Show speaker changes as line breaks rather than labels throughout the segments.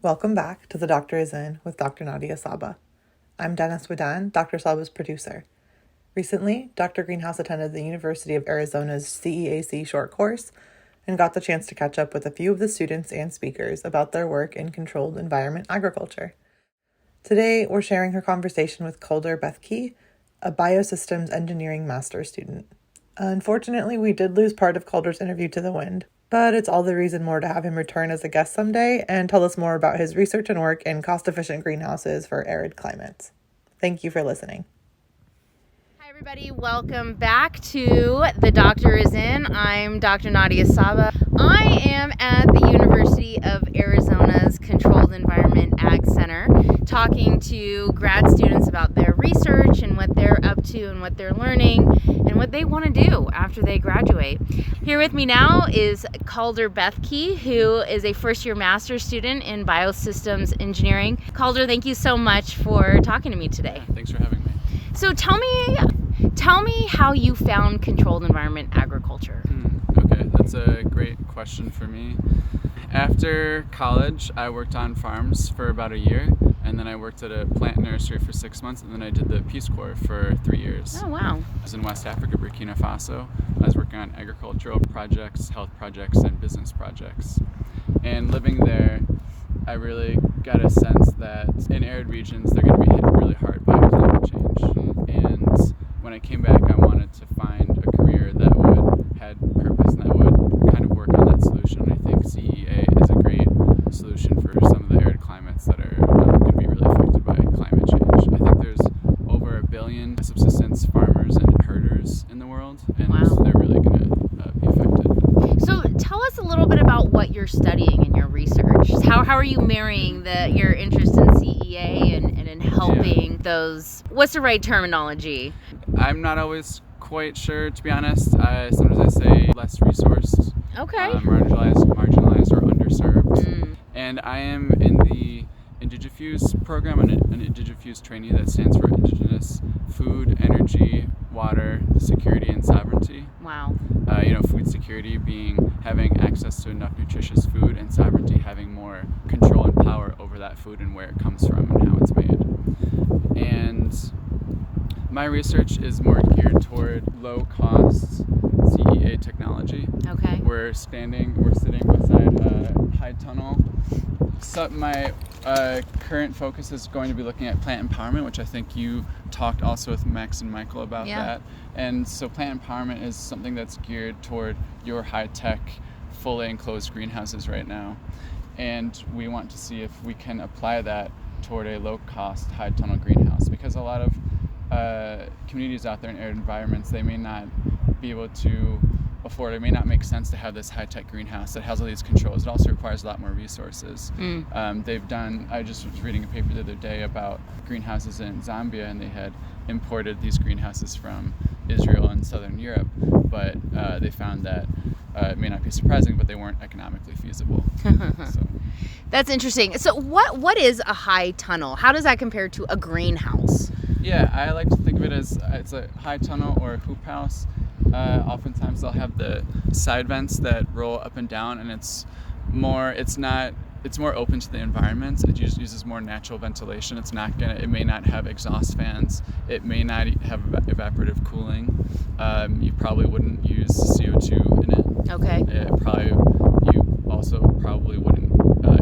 Welcome back to The Doctor Is In with Dr. Nadia Saba. I'm Dennis Wadan, Dr. Saba's producer. Recently, Dr. Greenhouse attended the University of Arizona's CEAC short course and got the chance to catch up with a few of the students and speakers about their work in controlled environment agriculture. Today, we're sharing her conversation with Calder Bethke, a Biosystems Engineering Masters student. Unfortunately, we did lose part of Calder's interview to the wind, but it's all the reason more to have him return as a guest someday and tell us more about his research and work in cost-efficient greenhouses for arid climates. Thank you for listening.
Hi everybody, welcome back to The Doctor Is In. I'm Dr. Nadia Saba. I am at the University of Arizona's Controlled Environment Ag Center talking to grad students about their research and what they're up to and what they're learning and what they want to do after they graduate. Here with me now is Calder Bethke, who is a first-year master's student in Biosystems Engineering. Calder, thank you so much for talking to me today.
Thanks for having me.
So tell me how you found controlled environment agriculture.
Okay, that's a great question for me. After college, I worked on farms for about a year, and then I worked at a plant nursery for 6 months, and then I did the Peace Corps for 3 years.
Oh, wow.
I was in West Africa, Burkina Faso. I was working on agricultural projects, health projects, and business projects. And living there, I really got a sense that in arid regions, they're going to be hit really hard by climate change. And when I came back, I wanted to find a career that had purpose and that would kind of work on that solution. And I think CEA is a great solution for some of the arid climates that are going to be really affected by climate change. I think there's over 1 billion subsistence farmers and herders in the world, and they're really going to be affected.
So tell us a little bit about what you're studying in your research. How are you marrying your interest in CEA and in helping those, what's the right terminology?
I'm not always quite sure, to be honest. Sometimes I say less resourced, marginalized or underserved. And I am in the Indigifuse program, an Indigifuse trainee that stands for Indigenous Food, Energy, Water, Security, and Sovereignty.
Wow.
Food security being having access to enough nutritious food, and sovereignty having more control and power over that food and where it comes from and how it's made. And my research is more geared toward low-cost CEA technology.
Okay.
We're sitting beside a high tunnel. So my current focus is going to be looking at plant empowerment, which I think you talked also with Max and Michael about that. And so plant empowerment is something that's geared toward your high-tech, fully enclosed greenhouses right now. And we want to see if we can apply that toward a low-cost, high-tunnel greenhouse, because a lot of communities out there in arid environments, they may not be able to afford, it may not make sense to have this high-tech greenhouse that has all these controls. It also requires a lot more resources. I just was reading a paper the other day about greenhouses in Zambia, and they had imported these greenhouses from Israel and Southern Europe, but they found that it may not be surprising, but they weren't economically feasible. So.
That's interesting. So what is a high tunnel? How does that compare to a greenhouse?
Yeah, I like to think of it as it's a high tunnel or a hoop house. Oftentimes they'll have the side vents that roll up and down, and it's more open to the environment. It uses more natural ventilation. It may not have exhaust fans. It may not have evaporative cooling. You probably wouldn't use CO2 in it.
Okay.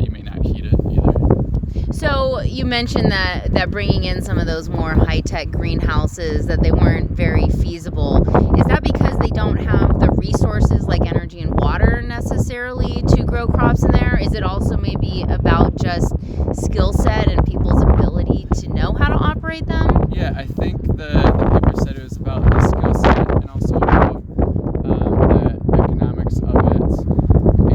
You may not heat it either.
So you mentioned that bringing in some of those more high-tech greenhouses, that they weren't very feasible. Is that because they don't have the resources like energy and water necessarily to grow crops in there? Is it also maybe about just skill set and people's ability to know how to operate them?
Yeah, I think the paper said it was about the skill set and also about the economics of it,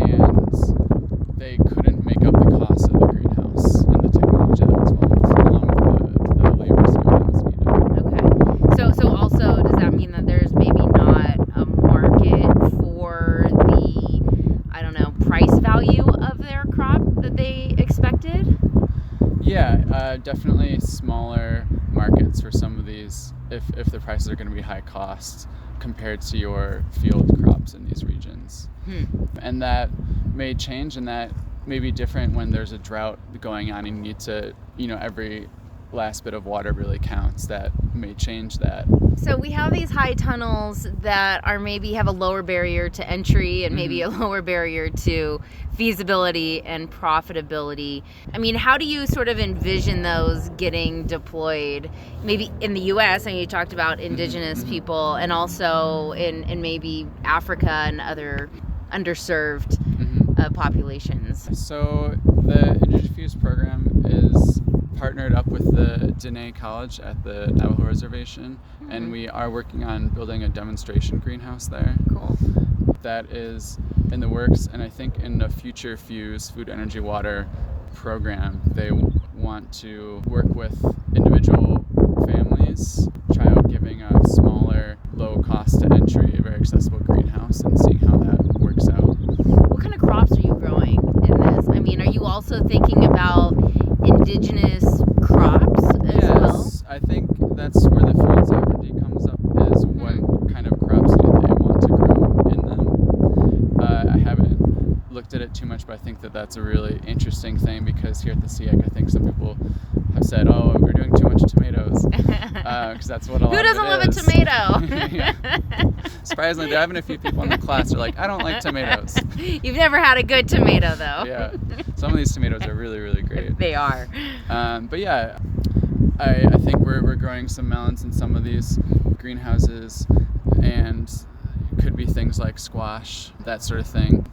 and they couldn't make up the cost of the greenhouse and the technology that was involved, along with the labor skill that was needed.
Okay. So also, does that mean that there's maybe not a market for the, price value of their crop that they expected?
Yeah, definitely smaller markets for some of these if the prices are going to be high cost compared to your field crops in these regions. And that may change, and that maybe different when there's a drought going on and you need to, every last bit of water really counts. That may change that.
So we have these high tunnels that are maybe have a lower barrier to entry and maybe a lower barrier to feasibility and profitability. I mean, how do you sort of envision those getting deployed? Maybe in the U.S., and you talked about indigenous people, and also in maybe Africa and other underserved populations.
So the Indigifuse program is partnered up with the Dene College at the Navajo Reservation, and we are working on building a demonstration greenhouse there.
Cool.
That is in the works, and I think in the future Fuse Food, Energy, Water program, they want to work with individual families, try out giving a smaller, low cost to entry, very accessible greenhouse, and seeing how that works out.
What kind of crops are you growing in this? I mean, are you also thinking about indigenous crops as well?
Yes, I think that's where the food sovereignty comes up, is what kind of crops do they want to grow in them. I haven't looked at it too much, but I think that that's a really interesting thing, because here at the CEAC, I think some people have said, oh, we're doing too much tomatoes, because that's what a lot of it is.
Who doesn't love a tomato?
Yeah. Surprisingly, there have been a few people in the class who are like, I don't like tomatoes.
You've never had a good tomato, though.
Yeah, some of these tomatoes are really, really great.
They are.
But yeah, I think we're growing some melons in some of these greenhouses, and it could be things like squash, that sort of thing.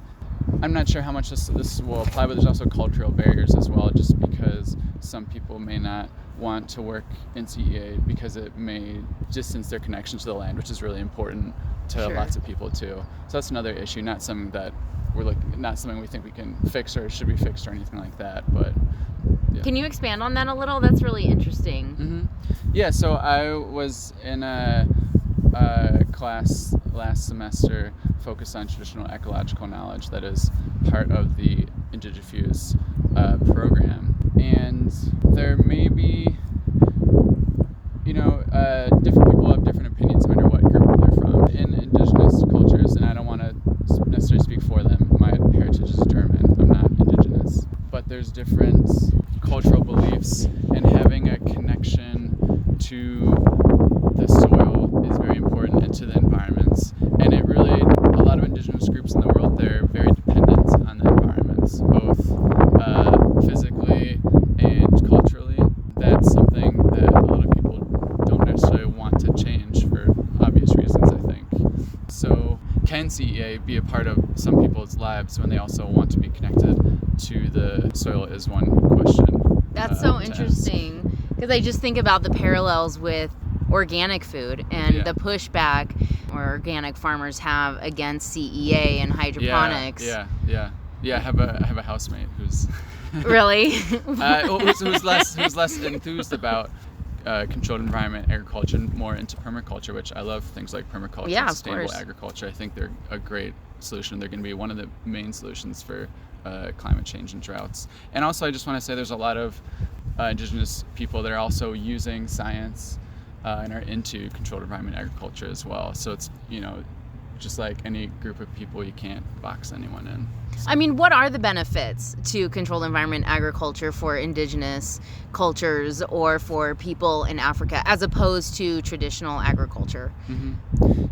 I'm not sure how much this will apply, but there's also cultural barriers as well, just because some people may not want to work in CEA because it may distance their connection to the land, which is really important to lots of people too. So that's another issue, not something that not something we think we can fix or should be fixed or anything like that. But yeah.
Can you expand on that a little? That's really interesting.
Yeah, so I was in a class last semester focused on traditional ecological knowledge that is part of the Indigifuse program. And there may be, different people have different opinions no matter what group they're from. In indigenous cultures, and I don't want to necessarily speak for them, my heritage is German, I'm not indigenous, but there's different cultural beliefs, and having a connection to the soil is very important, and to the environments. And it really, a lot of indigenous groups in the world, they're very dependent on the environments, both physically and culturally. That's something that a lot of people don't necessarily want to change for obvious reasons, I think. So can CEA be a part of some people's lives when they also want to be connected to the soil is one question.
That's so interesting, because I just think about the parallels with organic food and the pushback organic farmers have against CEA and hydroponics.
Yeah. I have a housemate who's
really
who's less enthused about controlled environment agriculture and more into permaculture, which I love things like permaculture and sustainable agriculture. I think they're a great solution. They're going to be one of the main solutions for climate change and droughts. And also, I just want to say there's a lot of indigenous people that are also using science and are into controlled environment agriculture as well. So it's, just like any group of people, you can't box anyone in.
I mean, what are the benefits to controlled environment agriculture for indigenous cultures or for people in Africa as opposed to traditional agriculture?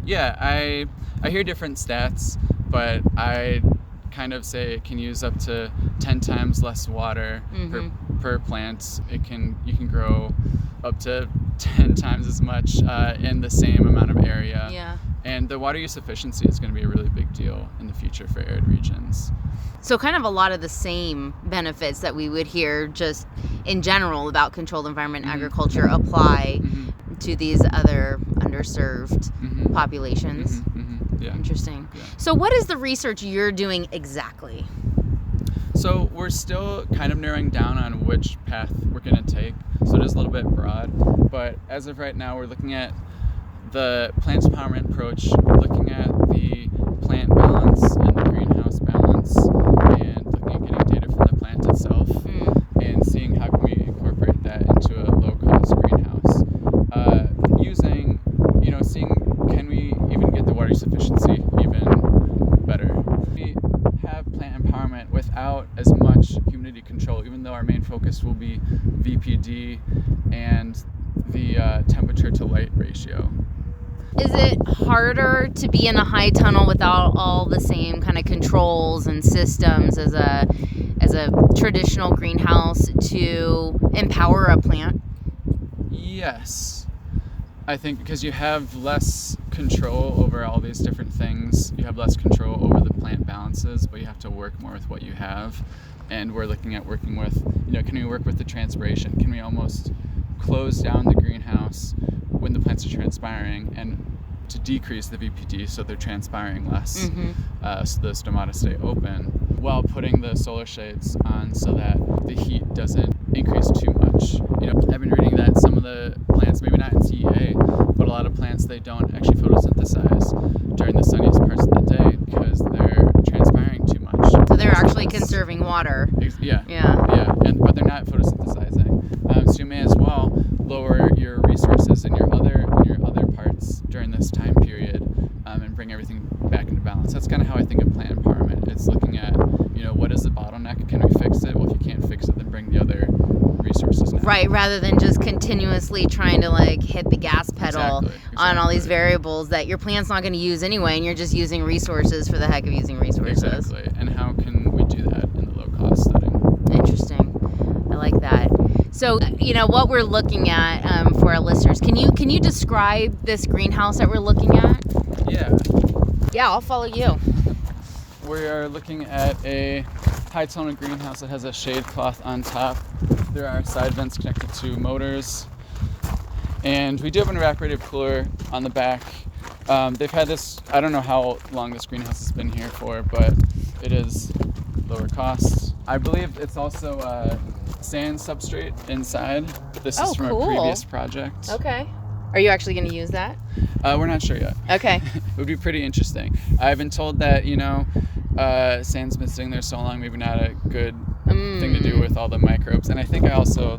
Yeah, I hear different stats, but I kind of say it can use up to 10 times less water per plant. You can grow up to 10 times as much in the same amount of area.
Yeah.
And the water use efficiency is going to be a really big deal in the future for arid regions.
So kind of a lot of the same benefits that we would hear just in general about controlled environment agriculture apply to these other underserved populations.
Yeah.
Interesting.
Yeah.
So what is the research you're doing exactly?
So we're still kind of narrowing down on which path we're going to take. So it is a little bit broad, but as of right now, we're looking at the plant empowerment approach, looking at the plant balance and the greenhouse balance, and looking at getting data from the plant itself, and seeing how can we incorporate that into a low-cost greenhouse. Seeing can we even get the water use efficiency even better. We have plant empowerment without as much even though our main focus will be VPD and the temperature to light ratio.
Is it harder to be in a high tunnel without all the same kind of controls and systems as a traditional greenhouse to empower a plant?
Yes. I think because you have less control over all these different things, you have less control over the plant balances, but you have to work more with what you have. And we're looking at working with, can we work with the transpiration? Can we almost close down the greenhouse when the plants are transpiring and to decrease the VPD so they're transpiring less, so the stomata stay open, while putting the solar shades on so that the heat doesn't increase too much. I've been reading that some of the plants, maybe not in CEA, but a lot of plants, they don't actually photosynthesize during the sunniest parts of the day because they're transpiring too much.
So they're actually conserving water.
Yeah, but they're not photosynthesizing. So you may as well lower your resources in your other parts during this time period, and bring everything back into balance. That's kind of how I think of plant empowerment. It's looking at, what is the bottleneck? Can we fix it? Well, if you can't fix it, then bring the other resources now.
Right, rather than just continuously trying to hit the gas pedal on all these variables that your plant's not going to use anyway, and you're just using resources for the heck of using resources.
Exactly. And how can we do that in the low cost setting?
Interesting. I like that. So, what we're looking at for our listeners, can you describe this greenhouse that we're looking at? Yeah, I'll follow you.
We are looking at a high tunnel greenhouse that has a shade cloth on top. There are side vents connected to motors. And we do have an evaporative cooler on the back. They've had this, I don't know how long this greenhouse has been here for, but it is lower cost. I believe it's also a sand substrate inside. This is from a previous project.
Okay. Are you actually going to use that?
We're not sure yet.
Okay.
It would be pretty interesting. I've been told that, sand's been sitting there so long, maybe not a good thing to do with all the microbes. And I think I also...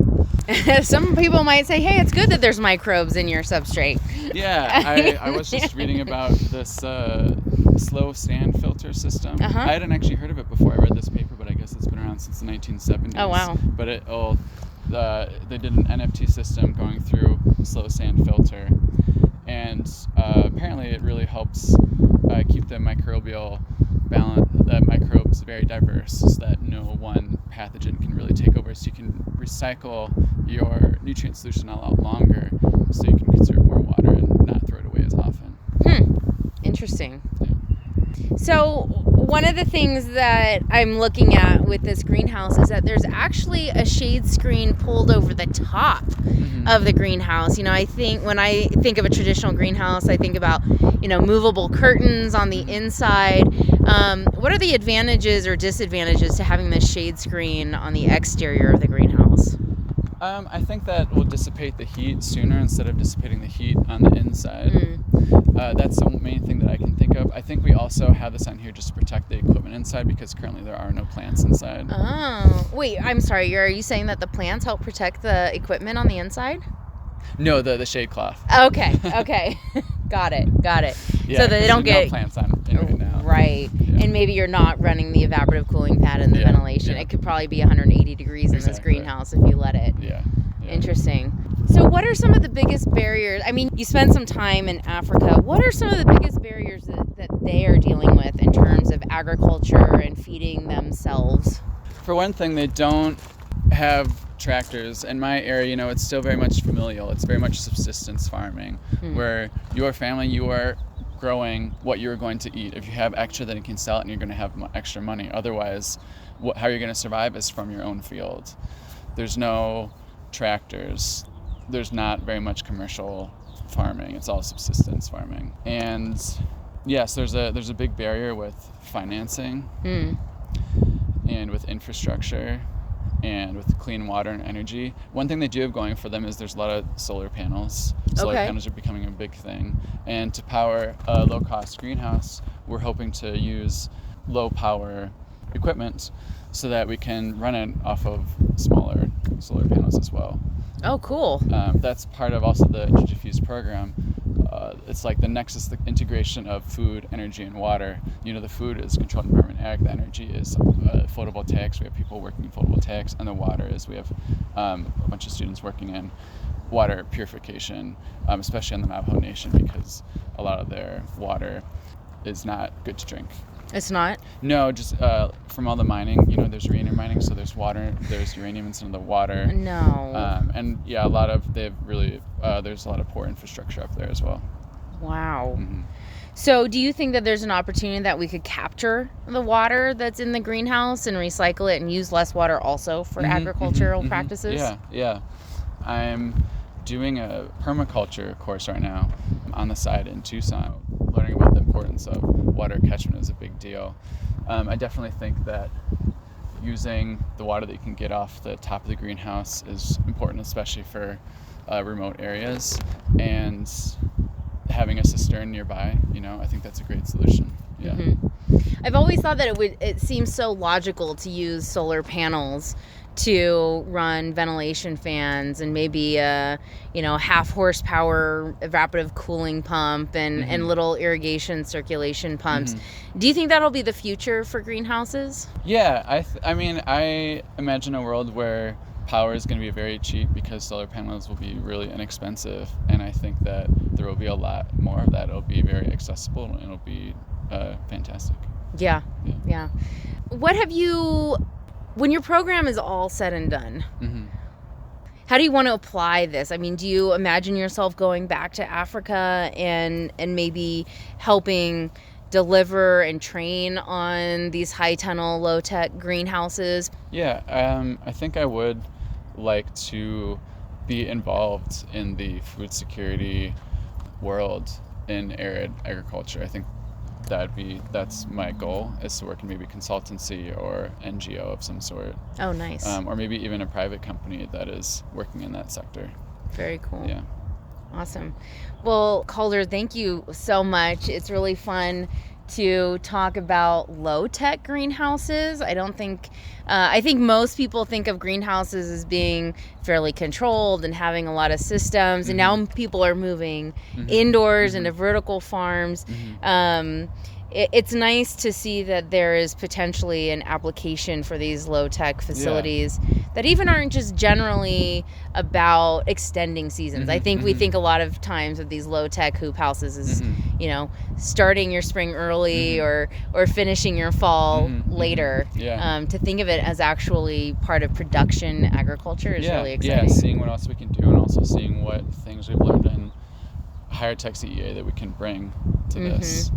Some people might say, hey, it's good that there's microbes in your substrate.
Yeah, I was just reading about this slow sand filter system. I hadn't actually heard of it before I read this paper, but I guess it's been around since the 1970s.
Oh, wow.
But they did an NFT system going through slow sand filter, and apparently it really helps keep the microbial balance, the microbes very diverse, so that no one pathogen can really take over, so you can recycle your nutrient solution a lot longer, so you can conserve more water and not throw it away as often.
Interesting.
Yeah.
So one of the things that I'm looking at with this greenhouse is that there's actually a shade screen pulled over the top of the greenhouse. I think when I think of a traditional greenhouse, I think about, movable curtains on the inside. What are the advantages or disadvantages to having this shade screen on the exterior of the greenhouse?
I think that will dissipate the heat sooner instead of dissipating the heat on the inside. That's the main thing that I can think of. I think we also have this on here just to protect the equipment inside because currently there are no plants inside.
Oh, wait, I'm sorry. Are you saying that the plants help protect the equipment on the inside?
No, the shade cloth.
Okay. Got it.
Yeah,
so that they don't get
no plants on in right now.
Right. Yeah. And maybe you're not running the evaporative cooling pad and the ventilation. Yeah. It could probably be 180 degrees in this greenhouse if you let it.
Yeah.
Interesting. So what are some of the biggest barriers? I mean, you spent some time in Africa. What are some of the biggest barriers that they are dealing with in terms of agriculture and feeding themselves?
For one thing, they don't have tractors. In my area, it's still very much familial. It's very much subsistence farming, where your family, you are growing what you're going to eat. If you have extra, then you can sell it and you're going to have extra money. Otherwise, how you're going to survive is from your own field. There's no tractors. There's not very much commercial farming. It's all subsistence farming. And yes, there's a big barrier with financing and with infrastructure and with clean water and energy. One thing they do have going for them is there's a lot of solar panels. Solar panels are becoming a big thing. And to power a low-cost greenhouse, we're hoping to use low-power equipment so that we can run it off of smaller solar panels as well.
Oh, cool.
That's part of also the Diffuse program. it's like the nexus, the integration of food, energy, and water. The food is controlled environment ag, the energy is photovoltaics. We have people working in photovoltaics, and the water is we have a bunch of students working in water purification, especially in the Navajo Nation, because a lot of their water is not good to drink.
It's not?
No, just from all the mining, there's uranium mining, so there's uranium in some of the water.
No.
And yeah, there's a lot of poor infrastructure up there as well.
Wow.
Mm-hmm.
So do you think that there's an opportunity that we could capture the water that's in the greenhouse and recycle it and use less water also for agricultural practices?
Yeah. I'm doing a permaculture course right now on the side in Tucson, learning about the importance of water catchment is a big deal. I definitely think that using the water that you can get off the top of the greenhouse is important, especially for remote areas, and having a cistern nearby, I think that's a great solution. Yeah.
I've always thought that it seems so logical to use solar panels to run ventilation fans and maybe a half horsepower evaporative cooling pump and little irrigation circulation pumps. Do you think that'll be the future for greenhouses?
Yeah, I imagine a world where power is going to be very cheap because solar panels will be really inexpensive, and I think that there will be a lot more of that. It'll be very accessible and it'll be fantastic.
Yeah. What have you, when your program is all said and done, how do you want to apply this? I mean, do you imagine yourself going back to Africa and maybe helping deliver and train on these high tunnel, low tech greenhouses?
Yeah, I think I would like to be involved in the food security world in arid agriculture. I think that's my goal, is to work in maybe consultancy or NGO of some sort.
Oh, nice.
Or maybe even a private company that is working in that sector.
Very cool.
Yeah.
Awesome. Well, Calder, thank you so much. It's really fun to talk about low-tech greenhouses. I think most people think of greenhouses as being fairly controlled and having a lot of systems, and now people are moving indoors into vertical farms. It's nice to see that there is potentially an application for these low-tech facilities that even aren't just generally about extending seasons. I think we think a lot of times of these low-tech hoop houses as, starting your spring early or finishing your fall later. To think of it as actually part of production agriculture is really exciting.
Yeah, seeing what else we can do and also seeing what things we've learned in higher tech CEA that we can bring to this.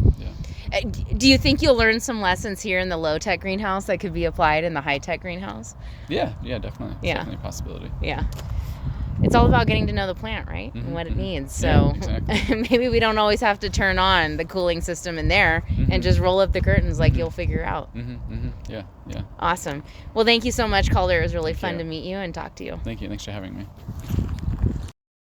Do you think you'll learn some lessons here in the low-tech greenhouse that could be applied in the high-tech greenhouse?
Yeah, definitely. It's definitely a possibility.
Yeah. It's all about getting to know the plant, right? And what it needs. So
exactly.
Maybe we don't always have to turn on the cooling system in there and just roll up the curtains like you'll figure out.
Yeah.
Awesome. Well, thank you so much, Calder. It was really fun to meet you and talk to you.
Thank you. Thanks for having me.